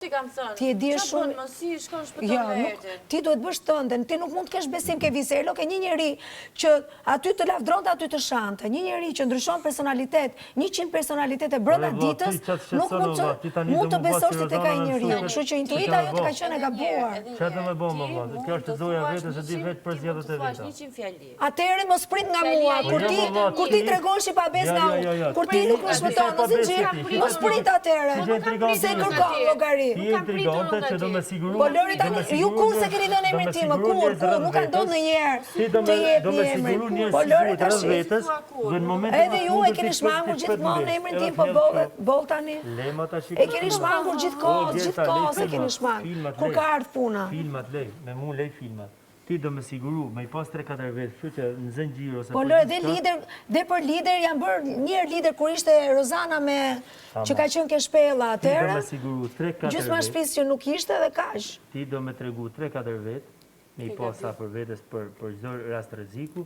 Ti kam thënë, Ti e di qa shumë... bënë më si shkon shpëton vetën? Ti duhet bësh tënden, ti nuk mund të kesh besim ke Viselo, ke një njeri që aty të lavdronte, aty të shante, një njeri që ndryshon personalitet, 100 personalitete brenda ditës, nuk mund të besosh ti tek ai njeri. Kështu që intuita jote ka qenë e gabuar. Çfarë më bën më vllai? Kjo është zoja vetes se di vetë për zgjedhjet e veta. 100 fjali. Atëherë mos prit nga mua, kur ti tregosh i pabes nga unë, kur ti nuk më shpëton në zinxhir, mos prit atëherë. Se kërkon llogari. Ti e intrigonte që do me siguru. Po Lori tani, ju kur se keni dhënë emrin tim, kur, nuk ka ndodhur ndonjëherë të jepni emrin. Po Lori tash vetës, në momentin edhe ju e keni shmangur gjithmonë emrin tim, po boll tani. E keni shmangur gjithkohë e keni shmangur. Kur ka ardhur puna. Filmat lej, me mu lej filmat. Ti do me siguru, me i pas 3-4 vetë, kështu që në zëngjir ose... Po Lori, dhe për lider, janë bërë njërë lider kur ishte Rozana me... që ka qenë ke shpella atëherë. Ti do me siguru 3-4 vetë. Gjysma shtëpisë që nuk ishte dhe kash. Ti do me tregu 3-4 vetë, me i pasa për vetës për çdo rast rreziku,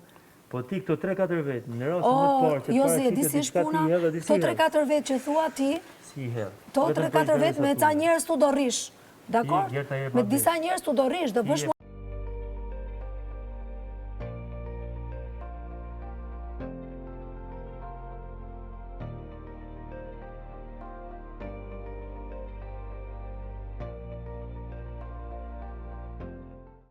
po ti këto 3-4 vetë, në rast më të parë që Jozi, di si është puna, këto 3-4 vetë që thua ti, këto 3-4 vetë me ca njerëz tu do rrish. Dakor? Me disa njerëz tu do rrish, do bësh